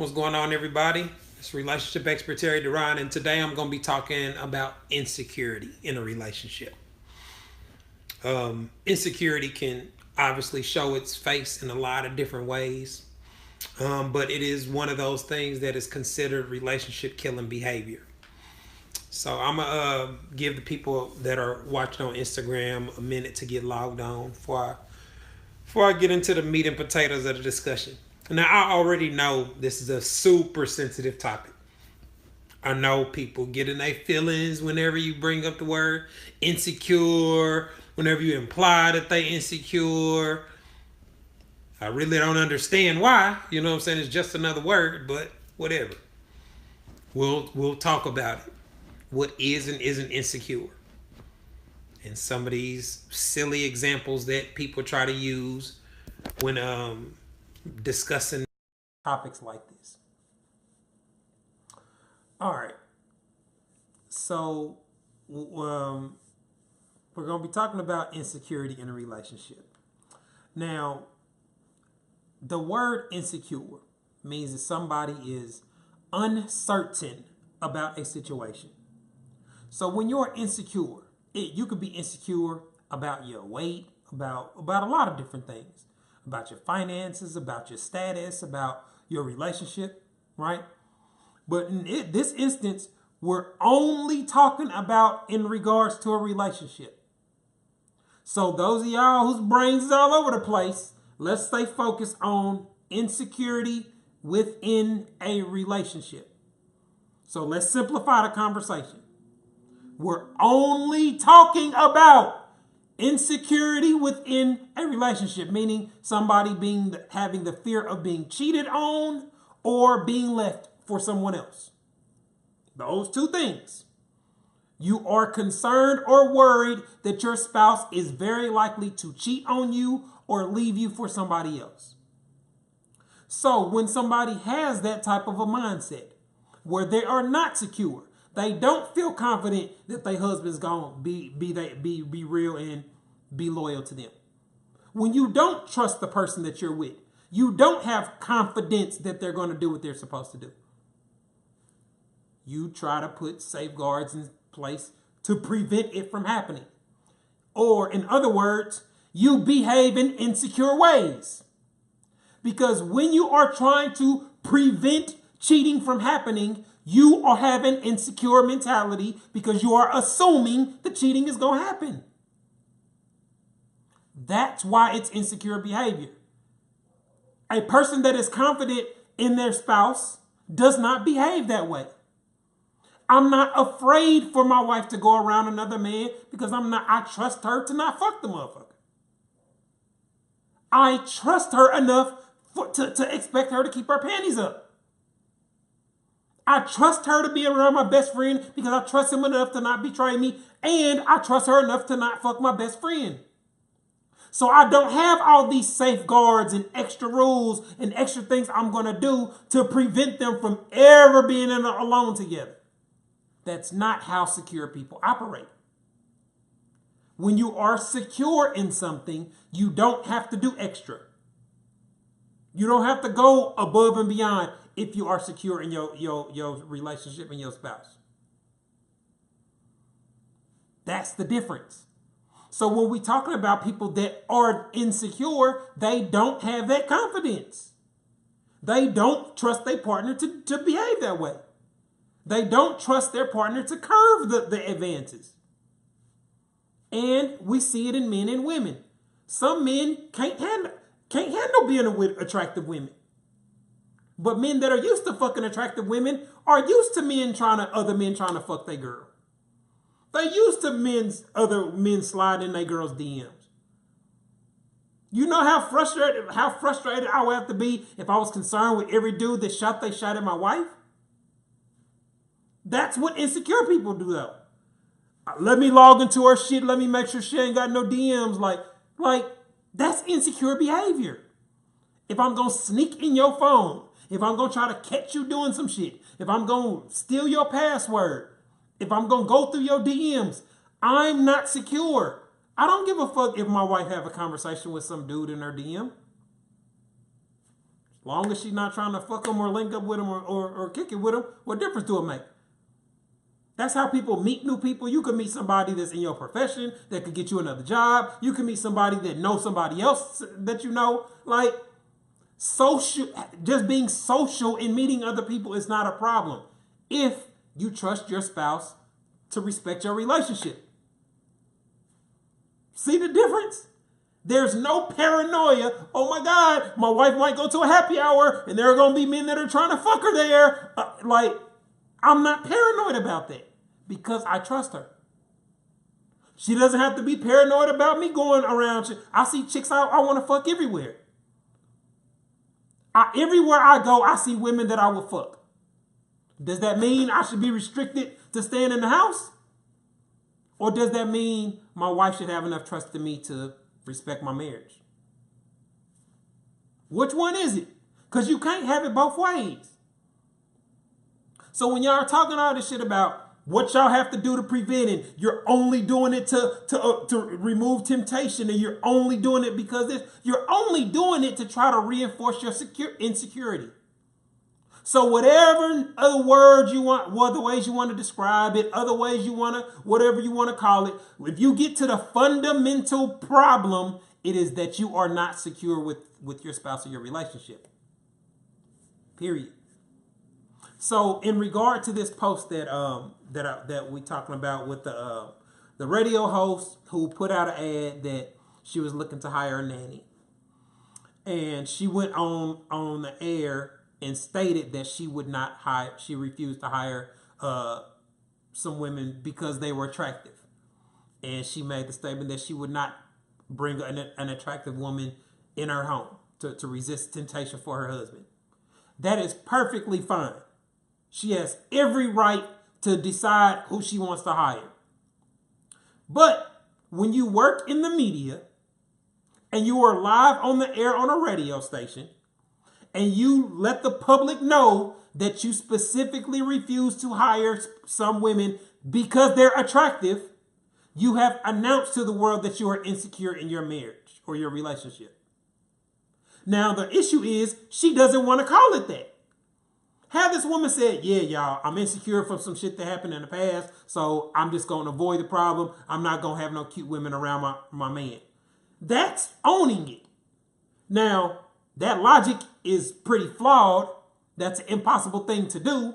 What's going on, everybody? It's relationship expert Terry Duran, and today I'm going to be talking about insecurity in a relationship. Insecurity can obviously show its face in a lot of different ways, but it is one of those things that is considered relationship killing behavior. So I'm gonna give the people that are watching on Instagram a minute to get logged on before I get into the meat and potatoes of the discussion. Now I already know this is a super sensitive topic. I know people get in their feelings whenever you bring up the word insecure, whenever you imply that they insecure. I really don't understand why. You know what I'm saying? It's just another word, but whatever. We'll talk about it. What is and isn't insecure. And some of these silly examples that people try to use when discussing topics like this. All right. So we're going to be talking about insecurity in a relationship. Now, the word insecure means that somebody is uncertain about a situation. So when you're insecure, you could be insecure about your weight, about a lot of different things, about your finances, about your status, about your relationship, right? But in this instance, we're only talking about in regards to a relationship. So those of y'all whose brains is all over the place, let's stay focused on insecurity within a relationship. So let's simplify the conversation. We're only talking about insecurity within a relationship, meaning somebody having the fear of being cheated on or being left for someone else. Those two things. You are concerned or worried that your spouse is very likely to cheat on you or leave you for somebody else. So when somebody has that type of a mindset where they are not secure, they don't feel confident that their husband's gonna be real and be loyal to them. When you don't trust the person that you're with, you don't have confidence that they're going to do what they're supposed to do. You try to put safeguards in place to prevent it from happening. Or in other words, you behave in insecure ways. Because when you are trying to prevent cheating from happening, you are having insecure mentality because you are assuming the cheating is going to happen. That's why it's insecure behavior. A person that is confident in their spouse does not behave that way. I'm not afraid for my wife to go around another man because I trust her to not fuck the motherfucker. I trust her enough to expect her to keep her panties up. I trust her to be around my best friend because I trust him enough to not betray me, and I trust her enough to not fuck my best friend. So I don't have all these safeguards and extra rules and extra things I'm going to do to prevent them from ever being alone together. That's not how secure people operate. When you are secure in something, you don't have to do extra. You don't have to go above and beyond if you are secure in your relationship and your spouse. That's the difference. So when we're talking about people that are insecure, they don't have that confidence. They don't trust their partner to behave that way. They don't trust their partner to curve the advances. And we see it in men and women. Some men can't handle being with attractive women. But men that are used to fucking attractive women are used to other men trying to fuck their girl. They used to other men sliding in their girls' DMs. You know how frustrated I would have to be if I was concerned with every dude that shot at my wife? That's what insecure people do, though. Let me log into her shit. Let me make sure she ain't got no DMs. Like that's insecure behavior. If I'm going to sneak in your phone, if I'm going to try to catch you doing some shit, if I'm going to steal your password, if I'm going to go through your DMs, I'm not secure. I don't give a fuck if my wife have a conversation with some dude in her DM. Long as she's not trying to fuck them or link up with them or kick it with them, what difference do it make? That's how people meet new people. You can meet somebody that's in your profession that could get you another job. You can meet somebody that knows somebody else that you know. Like, just being social and meeting other people is not a problem if you trust your spouse to respect your relationship. See the difference? There's no paranoia. Oh my God, my wife might go to a happy hour and there are going to be men that are trying to fuck her there. I'm not paranoid about that because I trust her. She doesn't have to be paranoid about me going around. I see chicks I want to fuck everywhere. Everywhere I go, I see women that I will fuck. Does that mean I should be restricted to staying in the house? Or does that mean my wife should have enough trust in me to respect my marriage? Which one is it? Because you can't have it both ways. So when y'all are talking all this shit about what y'all have to do to prevent it, you're only doing it to remove temptation, and you're only doing it because you're only doing it to try to reinforce your insecurity. So whatever other words you want, other ways you want to describe it, other ways you want to, whatever you want to call it, if you get to the fundamental problem, it is that you are not secure with your spouse or your relationship. Period. So in regard to this post that we talking about with the radio host who put out an ad that she was looking to hire a nanny, and she went on the air and stated that she refused to hire some women because they were attractive, and she made the statement that she would not bring an attractive woman in her home to resist temptation for her husband. That is perfectly fine. She has every right to decide who she wants to hire. But when you work in the media and you are live on the air on a radio station and you let the public know that you specifically refuse to hire some women because they're attractive, you have announced to the world that you are insecure in your marriage or your relationship. Now, the issue is she doesn't want to call it that. Have this woman said, yeah, y'all, I'm insecure from some shit that happened in the past, so I'm just going to avoid the problem. I'm not going to have no cute women around my man. That's owning it. Now, that logic is pretty flawed. That's an impossible thing to do.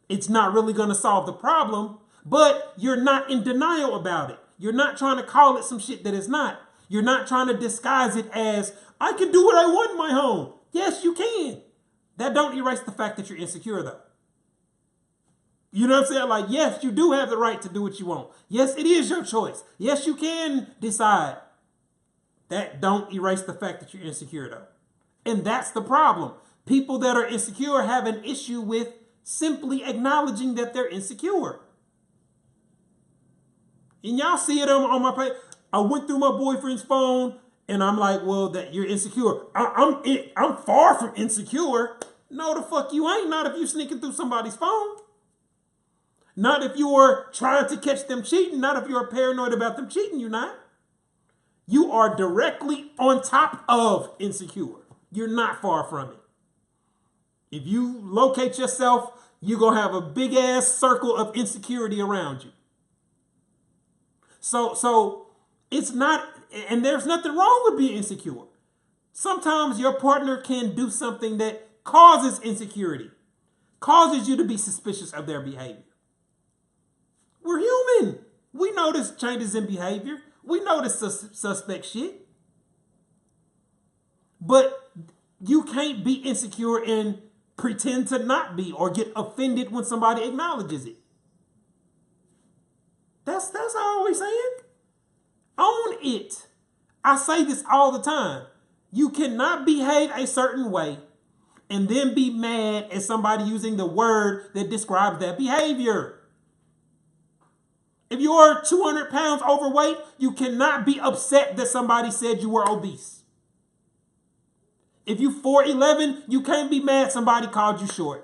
It's not really going to solve the problem, but you're not in denial about it. You're not trying to call it some shit that it's not. You're not trying to disguise it as, I can do what I want in my home. Yes, you can. That don't erase the fact that you're insecure, though. You know what I'm saying? Like, yes, you do have the right to do what you want. Yes, it is your choice. Yes, you can decide. That don't erase the fact that you're insecure, though. And that's the problem. People that are insecure have an issue with simply acknowledging that they're insecure. And y'all see it on my page. I went through my boyfriend's phone and I'm like, well, that you're insecure. I'm far from insecure. No, the fuck you ain't. Not if you sneaking through somebody's phone. Not if you are trying to catch them cheating. Not if you're paranoid about them cheating. You're not. You are directly on top of insecure. You're not far from it. If you locate yourself, you're going to have a big ass circle of insecurity around you. So it's not, and there's nothing wrong with being insecure. Sometimes your partner can do something that causes insecurity, causes you to be suspicious of their behavior. We're human. We notice changes in behavior. We notice suspect shit. But you can't be insecure and pretend to not be or get offended when somebody acknowledges it. That's all we're saying. Own it. I say this all the time. You cannot behave a certain way and then be mad at somebody using the word that describes that behavior. If you are 200 pounds overweight, you cannot be upset that somebody said you were obese. If you 4'11", you can't be mad somebody called you short.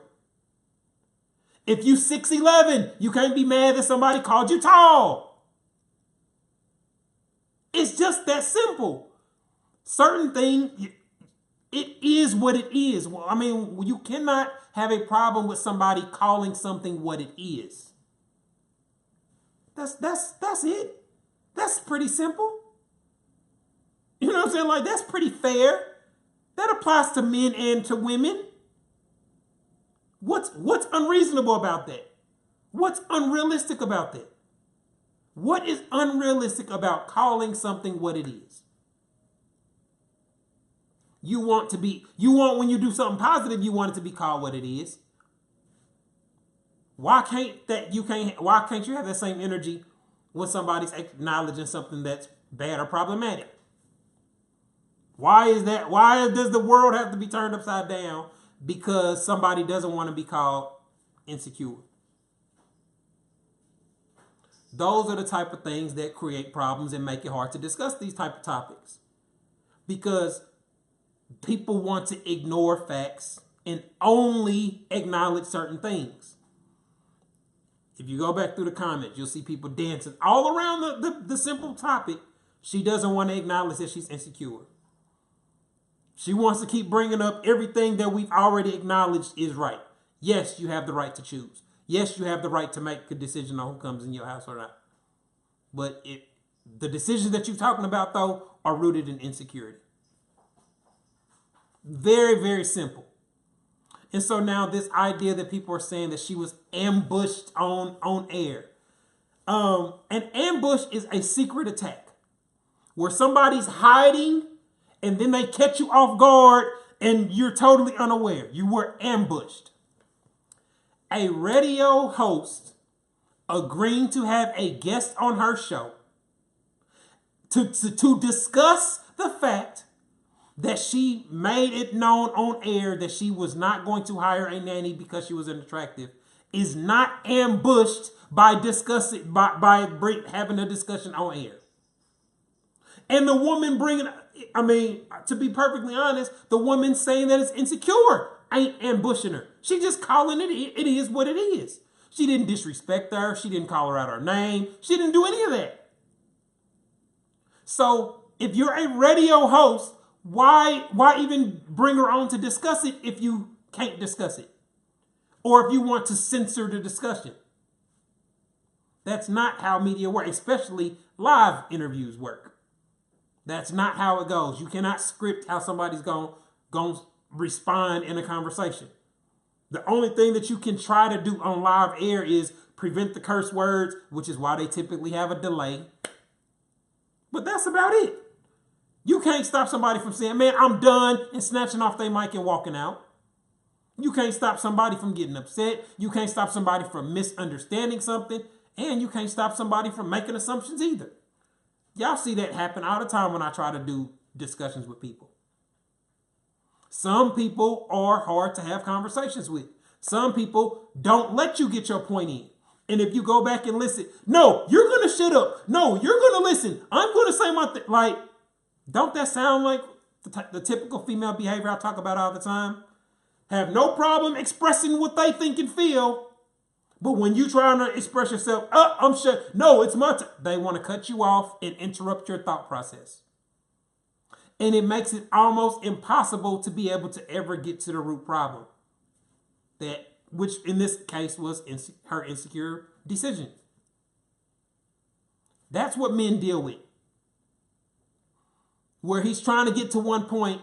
If you 6'11", you can't be mad that somebody called you tall. It's just that simple. Certain things, It is what it is. Well, I mean, you cannot have a problem with somebody calling something what it is. That's it. That's pretty simple. You know what I'm saying? Like, that's pretty fair. That applies to men and to women. What's unreasonable about that? What's unrealistic about that? What is unrealistic about calling something what it is? You want when you do something positive, you want it to be called what it is. Why can't you have that same energy when somebody's acknowledging something that's bad or problematic? Why is that? Why does the world have to be turned upside down because somebody doesn't want to be called insecure? Those are the type of things that create problems and make it hard to discuss these type of topics. Because people want to ignore facts and only acknowledge certain things. If you go back through the comments, you'll see people dancing all around the simple topic. She doesn't want to acknowledge that she's insecure. She wants to keep bringing up everything that we've already acknowledged is right. Yes, you have the right to choose. Yes, you have the right to make a decision on who comes in your house or not. But the decisions that you're talking about, though, are rooted in insecurity. Very, very simple. And so now this idea that people are saying that she was ambushed on air. An ambush is a secret attack where somebody's hiding and then they catch you off guard and you're totally unaware. You were ambushed. A radio host agreeing to have a guest on her show to discuss the fact that she made it known on air that she was not going to hire a nanny because she was unattractive is not ambushed by having a discussion on air. And the woman to be perfectly honest, the woman saying that it's insecure ain't ambushing her. She just calling it is what it is. She didn't disrespect her. She didn't call her out her name. She didn't do any of that. So if you're a radio host, why even bring her on to discuss it if you can't discuss it? Or if you want to censor the discussion? That's not how media works, especially live interviews work. That's not how it goes. You cannot script how somebody's going to respond in a conversation. The only thing that you can try to do on live air is prevent the curse words, which is why they typically have a delay. But that's about it. You can't stop somebody from saying, man, I'm done, and snatching off their mic and walking out. You can't stop somebody from getting upset. You can't stop somebody from misunderstanding something. And you can't stop somebody from making assumptions either. Y'all see that happen all the time when I try to do discussions with people. Some people are hard to have conversations with. Some people don't let you get your point in. And if you go back and listen, no, you're going to shut up. No, you're going to listen. I'm going to say my thing. Like, don't that sound like the typical female behavior I talk about all the time? Have no problem expressing what they think and feel. But when you try to express yourself, I'm shut. No, it's my turn. They want to cut you off and interrupt your thought process. And it makes it almost impossible to be able to ever get to the root problem. Which in this case was her insecure decision. That's what men deal with. Where he's trying to get to one point,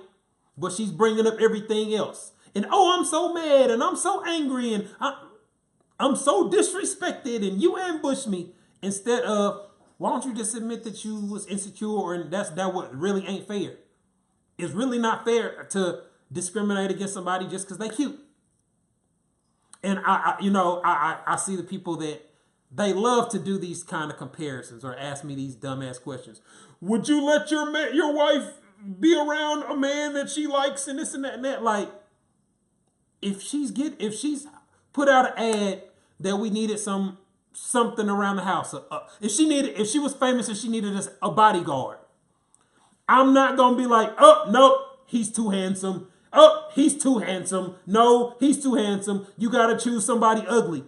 but she's bringing up everything else. And I'm so mad and I'm so angry and I'm so disrespected and you ambushed me. Instead of, why don't you just admit that you was insecure and that what really ain't fair. It's really not fair to discriminate against somebody just because they cute. And I see the people that they love to do these kind of comparisons or ask me these dumbass questions. Would you let your wife be around a man that she likes and this and that and that? Like, if she's put out an ad that we needed something around the house, if she was famous and she needed a bodyguard, I'm not gonna be like, no, he's too handsome. He's too handsome. No, he's too handsome. You gotta choose somebody ugly.